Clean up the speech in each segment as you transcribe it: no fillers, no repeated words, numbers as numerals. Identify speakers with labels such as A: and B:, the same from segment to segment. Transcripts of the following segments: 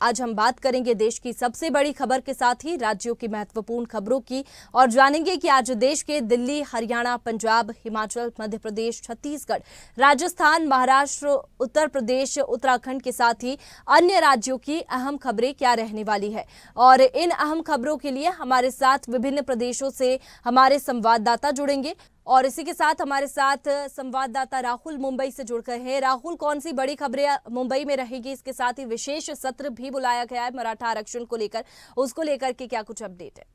A: आज हम बात करेंगे देश की सबसे बड़ी खबर के साथ ही राज्यों की महत्वपूर्ण खबरों की और जानेंगे कि आज देश के दिल्ली, हरियाणा, पंजाब, हिमाचल, मध्य प्रदेश, छत्तीसगढ़, राजस्थान, महाराष्ट्र, उत्तर प्रदेश, उत्तराखंड के साथ ही अन्य राज्यों की अहम खबरें क्या रहने वाली है। और इन अहम खबरों के लिए हमारे साथ विभिन्न प्रदेशों से हमारे संवाददाता जुड़ेंगे और इसी के साथ हमारे साथ संवाददाता राहुल मुंबई से जुड़कर हैं। राहुल, कौन सी बड़ी खबरें मुंबई में रहेगी? इसके साथ ही विशेष सत्र भी बुलाया गया है मराठा आरक्षण को लेकर, उसको लेकर के क्या कुछ अपडेट है?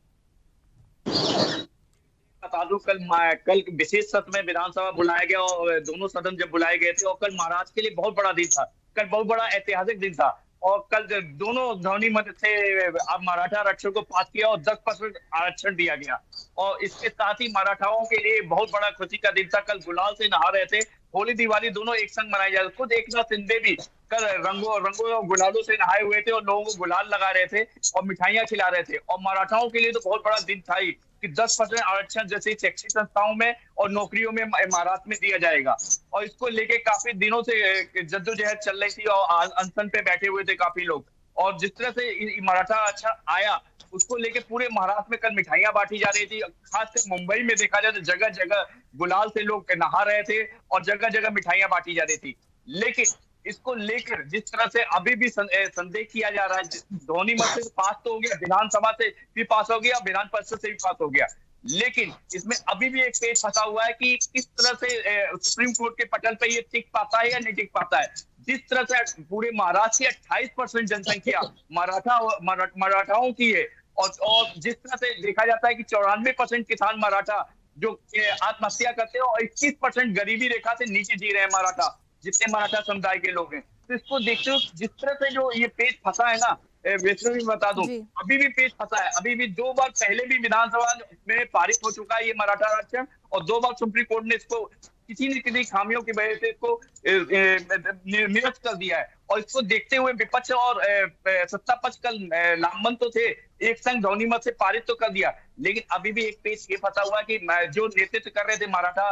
B: बता दूं, कल विशेष सत्र में विधानसभा बुलाया गया और दोनों सदन जब बुलाए गए थे, और कल महाराष्ट्र के लिए बहुत बड़ा दिन था। कल बहुत बड़ा ऐतिहासिक दिन था और कल दोनों ध्वनि मत से अब मराठा आरक्षण को पास किया और 10% आरक्षण दिया गया। और इसके साथ ही मराठाओं के लिए बहुत बड़ा खुशी का दिन था। कल गुलाल से नहा रहे थे, होली दिवाली दोनों एक संग मनाई जा रही। खुद एकनाथ शिंदे भी कल रंगों रंगों और गुलालों से नहाए हुए थे और लोगों को गुलाल लगा रहे थे और मिठाइयां खिला रहे थे। और मराठाओं के लिए तो बहुत बड़ा दिन था ही कि 10% आरक्षण जैसे शैक्षिक संस्थाओं में और नौकरियों में महाराष्ट्र में दिया जाएगा। और इसको लेके काफी दिनों से जद्दोजहद चल रही थी और अनशन पे बैठे हुए थे काफी लोग। और जिस तरह से मराठा आरक्षण आया, उसको लेके पूरे महाराष्ट्र में कल मिठाइयां बांटी जा रही थी। खासकर मुंबई में देखा जाए तो जगह जगह गुलाल से लोग नहा रहे थे और जगह जगह मिठाइयां बांटी जा रही थी। लेकिन इसको लेकर जिस तरह से अभी भी संदेह किया जा रहा है, ध्वनि मत से पास तो हो गया, विधानसभा से भी पास हो गया, विधान परिषद से भी पास हो गया, लेकिन इसमें अभी भी एक पेच फंसा हुआ है कि किस तरह से सुप्रीम कोर्ट के पटल पे ये टिक पाता है या नहीं टिक पाता है। जिस तरह से पूरे महाराष्ट्र की 28% जनसंख्या मराठाओं की है और जिस तरह से देखा जाता है कि 94% किसान मराठा जो आत्महत्या करते हैं और 21% गरीबी रेखा से नीचे जी रहे हैं मराठा, जितने मराठा समुदाय के लोग हैं। तो इसको देखते हो जिस तरह से जो ये पेज फंसा है ना, वैसे भी बता दूं, अभी भी पेज फंसा है। अभी भी 2 बार पहले भी विधानसभा में पारित हो चुका है ये मराठा आरक्षण और 2 बार सुप्रीम कोर्ट ने इसको किसी न किसी खामियों की वजह से इसको निरस्त कर दिया है। और इसको देखते हुए विपक्ष और सत्ता पक्ष कल नामबंद तो थे, एक संग ध्वनि मत से पारित तो कर दिया, लेकिन अभी भी एक पेज ये फंसा हुआ है कि जो नेतृत्व कर रहे थे मराठा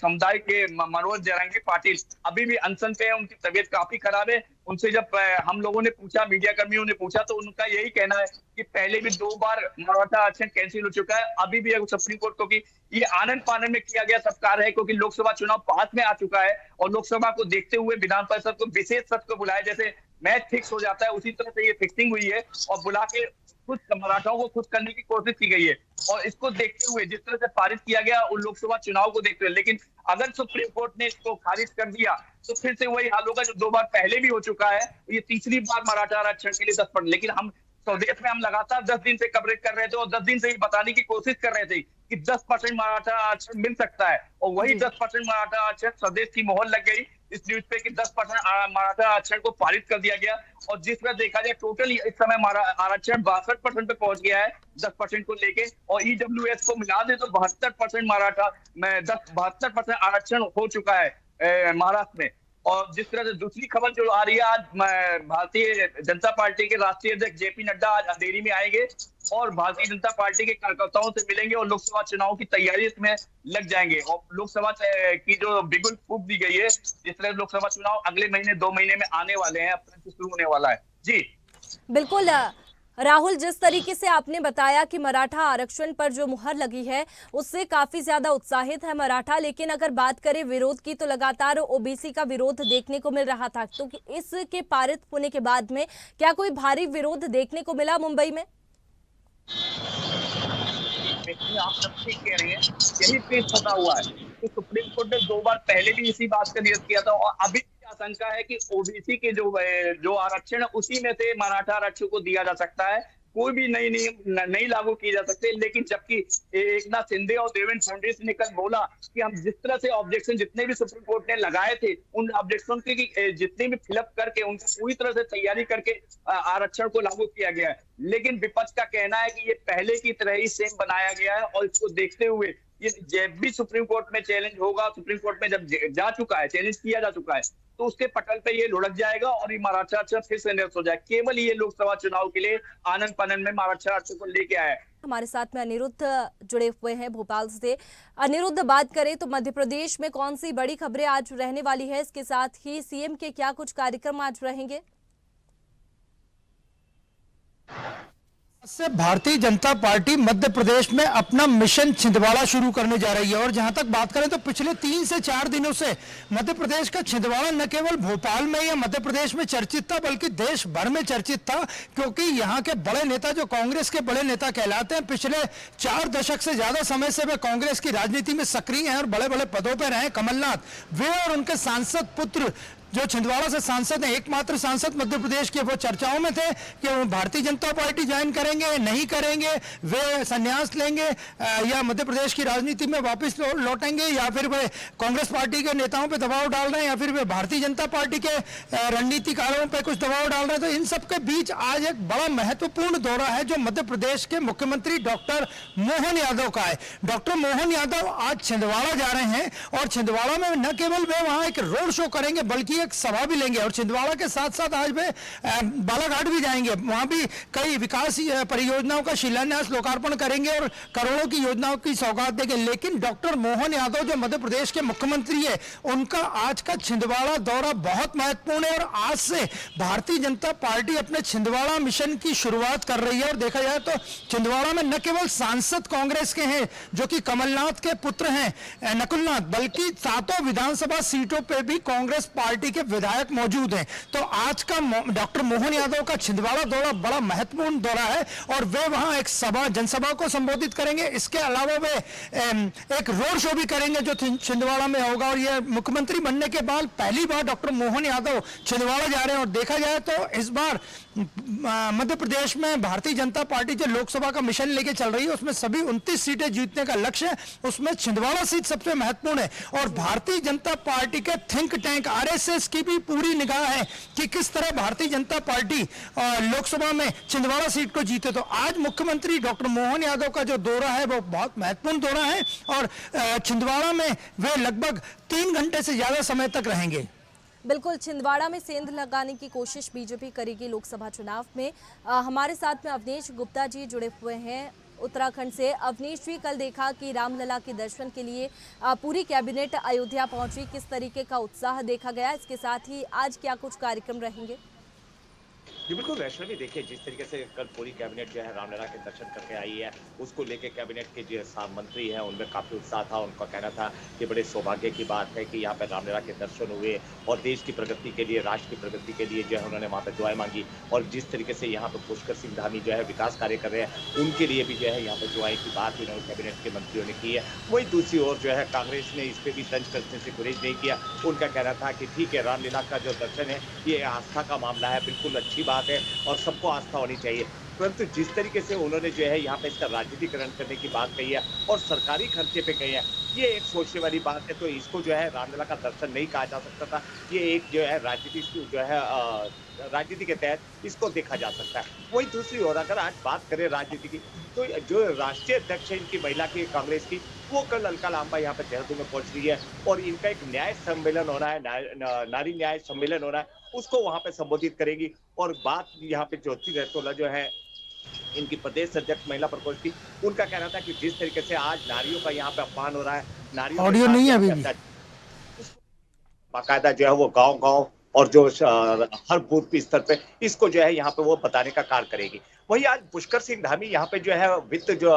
B: समुदाय के मनोज जरांगे पाटिल अभी भी अनशन पे है। उनकी तबीयत काफी खराब है। उनसे जब हम लोगों ने पूछा, मीडिया कर्मियों ने पूछा, तो उनका यही कहना है कि पहले भी 2 बार मराठा आरक्षण कैंसिल हो चुका है। अभी भी सुप्रीम कोर्ट को कि ये आनंद पानन में किया गया सब कार्य है, क्योंकि लोकसभा चुनाव पास में आ चुका है और लोकसभा को देखते हुए विधान परिषद को विशेष सत्र को बुलाया, जैसे मैच फिक्स हो जाता है उसी तरह से ये फिक्सिंग हुई है और बुला के खुद मराठाओं को खुश करने की कोशिश की गई है। और इसको देखते हुए जिस तरह से पारित किया गया उन लोकसभा चुनाव को देखते हुए, लेकिन अगर सुप्रीम कोर्ट ने इसको खारिज कर दिया तो फिर से वही हाल होगा जो 2 बार पहले भी हो चुका है। ये तीसरी बार मराठा आरक्षण के लिए तत्पर। लेकिन हम स्वदेश में हम लगातार 10 दिन से कवरेज कर रहे थे और 10 दिन से ही बताने की कोशिश कर रहे थे कि 10% मराठा आरक्षण मिल सकता है, और वही 10% मराठा आरक्षण स्वदेश की मोहर लग गई इस न्यूज पे कि 10% मराठा आरक्षण को पारित कर दिया गया। और जिस तरह देखा जाए टोटल इस समय आरक्षण 62% पे पहुंच गया है 10% को लेके, और ईडब्ल्यूएस को मिला दे तो 72% मराठा में 72% आरक्षण हो चुका है महाराष्ट्र में। और जिस तरह से दूसरी खबर जो आ रही है, आज भारतीय जनता पार्टी के राष्ट्रीय अध्यक्ष जेपी नड्डा आज अंधेरी में आएंगे और भारतीय जनता पार्टी के कार्यकर्ताओं से मिलेंगे और लोकसभा चुनाव की तैयारी इसमें लग जाएंगे। और लोकसभा की जो बिगुल फूंक दी गई है, जिस तरह लोकसभा चुनाव अगले महीने 2 महीने में आने वाले हैं, अप्रैल से शुरू होने वाला है। जी
A: बिल्कुल राहुल, जिस तरीके से आपने बताया कि मराठा आरक्षण पर जो मुहर लगी है उससे काफी ज्यादा उत्साहित है मराठा, लेकिन अगर बात करें विरोध की तो लगातार ओबीसी का विरोध देखने को मिल रहा था। तो इसके पारित होने के बाद में क्या कोई भारी विरोध देखने को मिला मुंबई में?
B: आप सब ठीक कह रही हैं, यही पेज फंसा हुआ है कि सुप्रीम कोर्ट ने 2 बार पहले भी इसी बात का निरस्त किया था और अभी आशंका है कि ओबीसी के जो आरक्षण उसी में से मराठा आरक्षण को दिया जा सकता है, कोई भी नई नियम नहीं लागू किए जा सकते। लेकिन जबकि एकनाथ शिंदे और देवेंद्र फडणवीस ने कल बोला कि हम जिस तरह से ऑब्जेक्शन जितने भी सुप्रीम कोर्ट ने लगाए थे उन ऑब्जेक्शन की जितने भी फिलअप करके उनकी पूरी तरह से तैयारी करके आरक्षण को लागू किया गया है। लेकिन विपक्ष का कहना है कि ये पहले की तरह ही सेम बनाया गया है और इसको देखते हुए ये जब भी सुप्रीम कोर्ट में चैलेंज होगा, सुप्रीम कोर्ट में जब जा चुका है, चैलेंज किया जा चुका है, तो उसके पटल पे ये लुढ़क जाएगा और ये मराठा आरक्षण फिर से निरस्त हो जाए। केवल ये लोकसभा चुनाव के लिए आनंद पानन में मराठा आरक्षण को लेके आया है।
A: हमारे साथ में अनिरुद्ध जुड़े हुए हैं भोपाल से। अनिरुद्ध, बात करें तो मध्य प्रदेश में कौन सी बड़ी खबरें आज रहने वाली है, इसके साथ ही सीएम के क्या कुछ कार्यक्रम आज रहेंगे?
C: से भारतीय जनता पार्टी मध्य प्रदेश में अपना मिशन छिंदवाड़ा शुरू करने जा रही है। और जहां तक बात करें तो पिछले 3 से 4 दिनों से मध्य प्रदेश का छिंदवाड़ा न केवल भोपाल में या मध्य प्रदेश में चर्चित था बल्कि देश भर में चर्चित था, क्योंकि यहां के बड़े नेता जो कांग्रेस के बड़े नेता कहलाते हैं, पिछले 4 दशक से ज्यादा समय से वे कांग्रेस की राजनीति में सक्रिय हैं और बड़े बड़े पदों पर रहे कमलनाथ, वे और उनके सांसद पुत्र जो छिंदवाड़ा से सांसद हैं, एकमात्र सांसद मध्य प्रदेश के, वो चर्चाओं में थे कि वो भारतीय जनता पार्टी ज्वाइन करेंगे नहीं करेंगे, वे संन्यास लेंगे या मध्य प्रदेश की राजनीति में वापस लौटेंगे, या फिर वे कांग्रेस पार्टी के नेताओं पे दबाव डाल रहे हैं, या फिर वे भारतीय जनता पार्टी के रणनीतिकारों पे कुछ दबाव डाल रहे हैं। तो इन सब के बीच आज एक बड़ा महत्वपूर्ण दौरा है जो मध्य प्रदेश के मुख्यमंत्री डॉक्टर मोहन यादव का है। डॉक्टर मोहन यादव आज छिंदवाड़ा जा रहे हैं और छिंदवाड़ा में न केवल वे वहां एक रोड शो करेंगे बल्कि एक सभा भी लेंगे, और छिंदवाड़ा के साथ साथ आज वे बालाघाट भी जाएंगे, वहां भी कई विकास परियोजनाओं का शिलान्यास लोकार्पण करेंगे और करोड़ों की योजनाओं की सौगात देंगे। लेकिन डॉक्टर मोहन यादव जो मध्य प्रदेश के मुख्यमंत्री है, उनका आज का छिंदवाड़ा दौरा बहुत महत्वपूर्ण है और आज से भारतीय जनता पार्टी अपने छिंदवाड़ा मिशन की शुरुआत कर रही है। और देखा जाए तो छिंदवाड़ा में न केवल सांसद कांग्रेस के हैं जो कि कमलनाथ के पुत्र हैं नकुलनाथ, बल्कि 7 विधानसभा सीटों पर भी कांग्रेस पार्टी के विधायक मौजूद हैं। तो आज का डॉक्टर मोहन यादव का छिंदवाड़ा दौरा बड़ा महत्वपूर्ण दौरा है और वे वहां एक जनसभा को संबोधित करेंगे। इसके अलावा वे एक रोड शो भी करेंगे जो छिंदवाड़ा में होगा। और ये मुख्यमंत्री बनने के बाद पहली बार डॉक्टर मोहन यादव छिंदवाड़ा जा रहे हैं। और देखा जाए तो इस बार मध्य प्रदेश में भारतीय जनता पार्टी जो लोकसभा का मिशन लेके चल रही है उसमें सभी 29 सीटें जीतने का लक्ष्य है, उसमें छिंदवाड़ा सीट सबसे महत्वपूर्ण है। और भारतीय जनता पार्टी के थिंक टैंक आरएसएस की भी पूरी निगाह है कि किस तरह भारतीय जनता पार्टी लोकसभा में छिंदवाड़ा सीट को जीते। तो आज मुख्यमंत्री डॉक्टर मोहन यादव का जो दौरा है वो बहुत महत्वपूर्ण दौरा है और छिंदवाड़ा में वे लगभग 3 घंटे से ज्यादा समय तक रहेंगे।
A: बिल्कुल, छिंदवाड़ा में सेंध लगाने की कोशिश बीजेपी करेगी लोकसभा चुनाव में। हमारे साथ में अवनीश गुप्ता जी जुड़े हुए हैं उत्तराखंड से। अवनीश जी, कल देखा कि रामलला के दर्शन के लिए पूरी कैबिनेट अयोध्या पहुंची, किस तरीके का उत्साह देखा गया, इसके साथ ही आज क्या कुछ कार्यक्रम रहेंगे?
D: जी बिल्कुल वैष्णवी, देखिए जिस तरीके से कल पूरी कैबिनेट जो है रामलला के दर्शन करके आई है, उसको लेके कैबिनेट के जो मंत्री हैं उनमें काफी उत्साह था। उनका कहना था कि बड़े सौभाग्य की बात है कि यहाँ पे रामलला के दर्शन हुए और देश की प्रगति के लिए, राष्ट्र की प्रगति के लिए जो है उन्होंने वहाँ पे दुआएं मांगी। और जिस तरीके से यहाँ पे पुष्कर सिंह धामी जो है विकास कार्य कर रहे हैं, उनके लिए भी जो है यहाँ पे दुआएं की बात इन्होंने कैबिनेट के मंत्रियों ने की है। वही दूसरी ओर जो है कांग्रेस ने इस पे भी तंज कसने से गुरेज नहीं किया। उनका कहना था कि ठीक है, रामलीला का जो दर्शन है ये आस्था का मामला है, बिल्कुल अच्छी बात है और सबको आस्था होनी चाहिए। परंतु जिस तरीके से उन्होंने जो है यहाँ पे इसका राजनीतिकरण करने की बात कही है और सरकारी खर्चे पे कही है, ये एक सोचने वाली बात है। तो इसको जो है रामलला का दर्शन नहीं कहा जा सकता था, ये एक जो है राजनीति जो है राजनीति के तहत इसको देखा जा सकता है। वही दूसरी ओर अगर आज बात करें राजनीति की, तो जो राष्ट्रीय अध्यक्ष है इनकी महिला की कांग्रेस की, वो कल अलका लांबा यहाँ पे देहरादून में पहुंच रही है और इनका एक न्याय सम्मेलन हो रहा है, नारी न्याय सम्मेलन हो रहा है, उसको वहां पे संबोधित करेगी। और बात यहाँ पे ज्योति रैतोला जो है इनकी प्रदेश अध्यक्ष महिला प्रकोष्ठ की, उनका कहना था कि जिस तरीके से आज नारियों का यहाँ पे अपमान हो रहा है, नारियों
C: ऑडियो नहीं है अभी
D: बाकायदा जो है वो गांव-गांव और जो हर बूथ स्तर पे इसको जो है यहाँ पे वो बताने का कार्य करेगी। वही आज पुष्कर सिंह धामी यहाँ पे जो है वित्त जो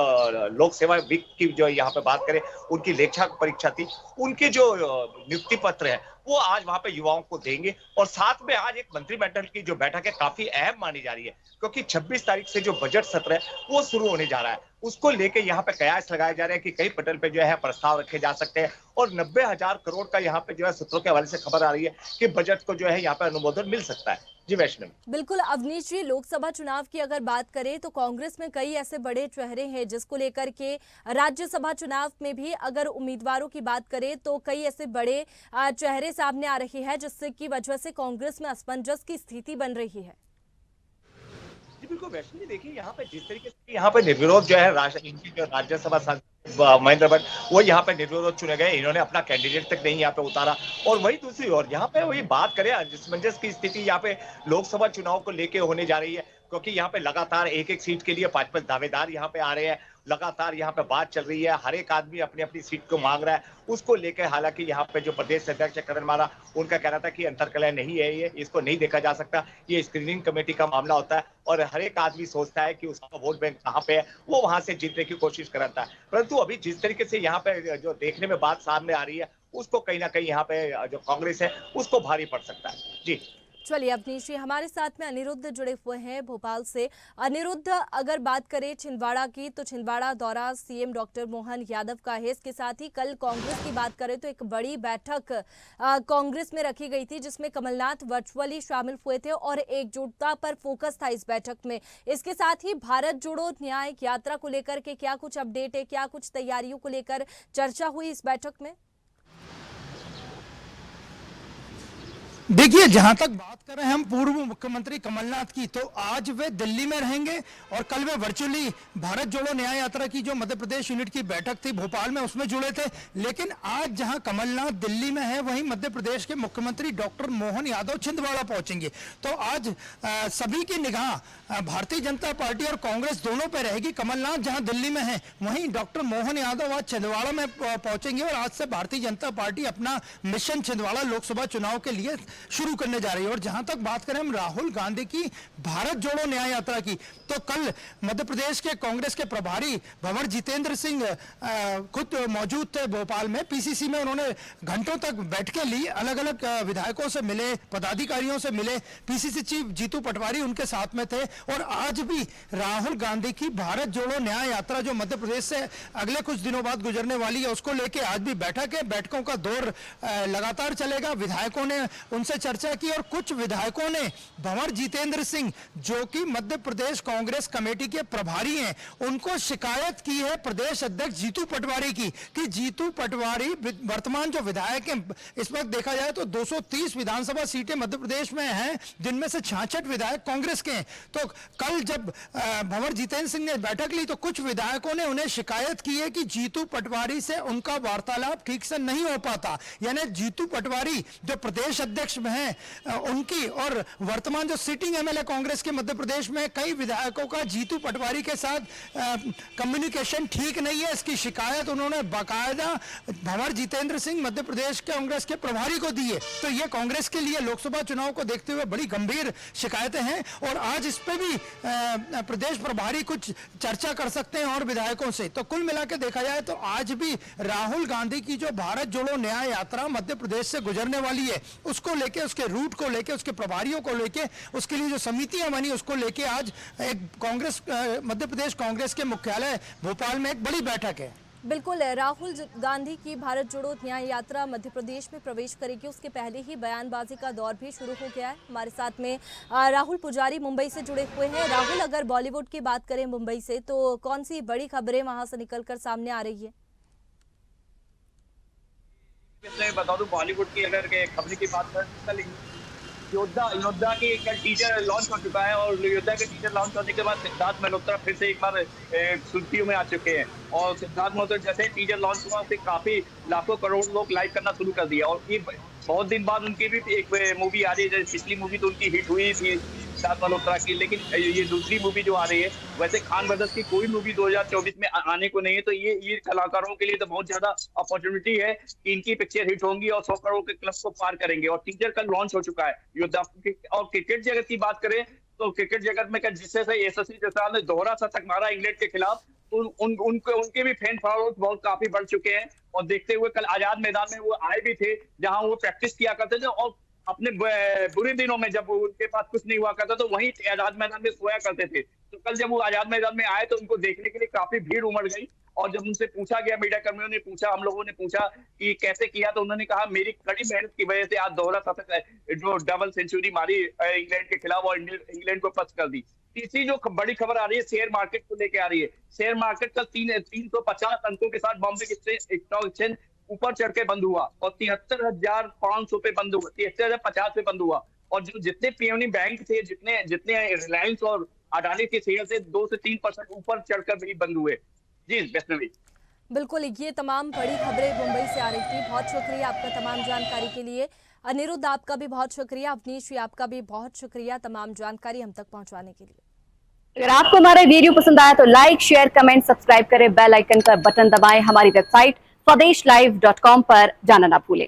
D: लोक सेवा वित्त की जो यहाँ पे बात करें, उनकी लेखा परीक्षा थी, उनके जो नियुक्ति पत्र है वो आज वहां पे युवाओं को देंगे। और साथ में आज एक मंत्रिमंडल की जो बैठक है काफी अहम मानी जा रही है, क्योंकि 26 तारीख से जो बजट सत्र है वो शुरू होने जा रहा है। उसको लेके यहाँ पे कयास लगाए जा रहे हैं कि कई पटल पे जो है प्रस्ताव रखे जा सकते हैं और 90,000 करोड़ का यहाँ पे जो है सूत्रों के हवाले से खबर आ रही है कि बजट को जो है यहाँ पे अनुमोदन मिल सकता है। जी वैष्णव,
A: बिल्कुल अवनीश जी, लोकसभा चुनाव की अगर बात करें तो कांग्रेस में कई ऐसे बड़े चेहरे हैं जिसको लेकर के राज्यसभा चुनाव में भी अगर उम्मीदवारों की बात करें तो कई ऐसे बड़े चेहरे सामने आ रहे हैं जिससे की वजह से कांग्रेस में असमंजस की स्थिति बन रही है।
D: जी बिल्कुल वैष्णवी, देखिए यहाँ पे जिस तरीके से यहाँ पे निर्विरोध जो है इनकी जो राज्यसभा सांसद महेंद्र भट्ट वो यहाँ पे निर्विरोध चुने गए, इन्होंने अपना कैंडिडेट तक नहीं यहाँ पे उतारा। और वही दूसरी ओर यहाँ पे वही बात करें असमंजस की स्थिति यहाँ पे लोकसभा चुनाव को लेके होने जा रही है, क्योंकि यहाँ पे लगातार एक सीट के लिए 5-5 दावेदार यहाँ पे आ रहे हैं लगातार यहाँ पे बात चल रही है, हर एक आदमी अपनी अपनी सीट को मांग रहा है, उसको लेकर हालांकि यहाँ पे जो प्रदेश अध्यक्ष करण मारा, उनका कहना था कि अंतरकलह नहीं है, ये इसको नहीं देखा जा सकता, ये स्क्रीनिंग कमेटी का मामला होता है और हर एक आदमी सोचता है कि उसका वोट बैंक कहाँ पे है, वो वहां से जीतने की कोशिश करता है। परंतु अभी जिस तरीके से यहाँ पे जो देखने में बात सामने आ रही है, उसको कहीं ना कहीं यहाँ पे जो कांग्रेस है उसको भारी पड़ सकता है। जी
A: चलिए अवनीश जी, हमारे साथ में अनिरुद्ध जुड़े हुए हैं भोपाल से। अनिरुद्ध, अगर बात करें छिंदवाड़ा की, तो छिंदवाड़ा दौरा सीएम डॉक्टर मोहन यादव का है। इसके साथ ही कल कांग्रेस की बात करें तो एक बड़ी बैठक कांग्रेस में रखी गई थी, जिसमें कमलनाथ वर्चुअली शामिल हुए थे और एकजुटता पर फोकस था इस बैठक में। इसके साथ ही भारत जोड़ो न्याय यात्रा को लेकर के क्या कुछ अपडेट है, क्या कुछ तैयारियों को लेकर चर्चा हुई इस बैठक में?
C: देखिए, जहां तक बात करें हम पूर्व मुख्यमंत्री कमलनाथ की, तो आज वे दिल्ली में रहेंगे और कल वे वर्चुअली भारत जोड़ो न्याय यात्रा की जो मध्य प्रदेश यूनिट की बैठक थी भोपाल में, उसमें जुड़े थे। लेकिन आज जहां कमलनाथ दिल्ली में है, वहीं मध्य प्रदेश के मुख्यमंत्री डॉक्टर मोहन यादव छिंदवाड़ा पहुंचेंगे। तो आज सभी की निगाह भारतीय जनता पार्टी और कांग्रेस दोनों पर रहेगी। कमलनाथ जहां दिल्ली में है, वहीं डॉक्टर मोहन यादव आज छिंदवाड़ा में पहुंचेंगे और आज से भारतीय जनता पार्टी अपना मिशन छिंदवाड़ा लोकसभा चुनाव के लिए शुरू करने जा रही है। और जहां तक बात करें हम राहुल गांधी की भारत जोड़ो न्याय यात्रा की, तो कल मध्य प्रदेश के कांग्रेस के प्रभारी भंवर जितेंद्र सिंह खुद मौजूद थे भोपाल में। पीसीसी में उन्होंने घंटों तक बैठकें ली, अलग अलग विधायकों से मिले, पदाधिकारियों से मिले। पीसीसी चीफ जीतू पटवारी उनके साथ में थे। और आज भी राहुल गांधी की भारत जोड़ो न्याय यात्रा जो मध्य प्रदेश से अगले कुछ दिनों बाद गुजरने वाली है, उसको लेके आज भी बैठक है। बैठकों का दौर लगातार चलेगा। विधायकों ने उनसे चर्चा की और कुछ विधायकों ने भंवर जितेंद्र सिंह, जो कि मध्य प्रदेश कांग्रेस कमेटी के प्रभारी हैं, उनको शिकायत की है प्रदेश अध्यक्ष जीतू पटवारी की, कि जीतू पटवारी वर्तमान जो विधायक हैं, इस वक्त देखा जाए तो 230 विधानसभा सीटें मध्य प्रदेश में हैं, जिनमें से 66 विधायक कांग्रेस के हैं। तो कल जब भंवर जितेंद्र सिंह ने बैठक ली, तो कुछ विधायकों ने उन्हें शिकायत की है कि जीतू पटवारी से उनका वार्तालाप ठीक से नहीं हो पाता। यानी जीतू पटवारी जो प्रदेश अध्यक्ष में है, उनकी और वर्तमान जो सिटिंग एमएलए कांग्रेस के मध्य प्रदेश में कई विधायकों का जीतू पटवारी के साथ कम्युनिकेशन ठीक नहीं है। इसकी शिकायत उन्होंने बाकायदा भंवर जितेंद्र सिंह मध्य प्रदेश कांग्रेस के प्रभारी को दी है। तो ये कांग्रेस के लिए लोकसभा चुनाव को देखते हुए बड़ी गंभीर शिकायतें हैं और आज इस पे भी प्रदेश प्रभारी कुछ चर्चा कर सकते हैं और विधायकों से। तो कुल मिलाकर देखा जाए तो आज भी राहुल गांधी की जो भारत जोड़ो न्याय यात्रा मध्य प्रदेश से गुजरने वाली है, उसको लेके, उसके रूट को लेके, उसके प्रभारियों को लेके, उसके लिए जो समितियां बनी उसको लेके आज एक कांग्रेस मध्य प्रदेश कांग्रेस के मुख्यालय भोपाल में एक बड़ी बैठक है।
A: बिल्कुल, राहुल गांधी की भारत जोड़ो न्याय यात्रा मध्य प्रदेश में प्रवेश करेगी, उसके पहले ही बयानबाजी का दौर भी शुरू हो गया है। हमारे साथ में राहुल पुजारी मुंबई से जुड़े हुए हैं। राहुल, अगर बॉलीवुड की बात करें मुंबई से, तो कौन सी बड़ी खबरें वहां से निकलकर सामने आ रही है?
B: मैं बता दूं, बॉलीवुड की अगर खबर की बात करें, योद्धा की कल टीजर लॉन्च हो चुका है और योद्धा के टीजर लॉन्च होने के बाद सिद्धार्थ मल्होत्रा फिर से एक बार सुर्खियों में आ चुके हैं। और सिद्धार्थ मल्होत्रा जैसे टीजर लॉन्च हुआ, उससे काफी लाखों करोड़ लोग लाइक करना शुरू कर दिया। और ये बहुत दिन बाद उनकी भी एक मूवी आ रही है। पिछली मूवी तो उनकी हिट हुई थी सिद्धार्थ मल्होत्रा की, लेकिन ये दूसरी मूवी जो आ रही है, वैसे खान ब्रदर्स की कोई मूवी 2024 में आने को नहीं है। तो ये कलाकारों के लिए तो बहुत ज्यादा अपॉर्चुनिटी है कि इनकी पिक्चर हिट होंगी और 100 करोड़ के क्लब को पार करेंगे। और टीजर कल लॉन्च हो चुका है योद्धा। और क्रिकेट जगत की बात करें तो क्रिकेट जगत में जिससे यशस्वी जायसवाल ने दोहरा शतक मारा इंग्लैंड के खिलाफ, उनके भी फैन फॉलोअर्स बहुत काफी बढ़ चुके हैं। और देखते हुए कल आजाद मैदान में वो आए भी थे, जहां वो प्रैक्टिस किया करते थे और अपने बुरे दिनों में जब उनके पास कुछ नहीं हुआ करता तो वहीं आजाद मैदान में सोया करते थे। तो कल जब वो आजाद मैदान में आए तो उनको देखने के लिए काफी भीड़ उमड़ गई। और जब उनसे पूछा गया, मीडिया कर्मियों ने पूछा, हम लोगों ने पूछा कि कैसे किया, तो उन्होंने कहा मेरी कड़ी मेहनत की वजह से आज दोहरा शतक जो डबल सेंचुरी मारी इंग्लैंड के खिलाफ और इंग्लैंड को पस्त कर दी। तीसरी जो बड़ी खबर आ रही है शेयर मार्केट को लेकर आ रही है। शेयर मार्केट कल 350 अंकों के साथ बॉम्बे स्टॉक एक्सचेंज ऊपर चढ़ के बंद हुआ और 73,500 पे बंद हुआ, 73,050 पे बंद हुआ। और जो जितने पीएमसी बैंक थे, जितने रिलायंस और अडानी के शेयर से 2 से 3% ऊपर चढ़कर भी बंद हुए। जी वैष्णवी,
A: बिल्कुल, ये तमाम बड़ी खबरें मुंबई से आ रही थी। बहुत शुक्रिया आपका तमाम जानकारी के लिए। अनिरुद्ध, आपका भी बहुत शुक्रिया। अवनीश, आपका भी बहुत शुक्रिया तमाम जानकारी हम तक पहुंचाने के लिए।
E: अगर आपको हमारा वीडियो पसंद आया तो लाइक, शेयर, कमेंट, सब्सक्राइब करें, बेल आइकन का बटन दबाएं। हमारी वेबसाइट स्वदेशलाइव.com पर जाना ना भूलें।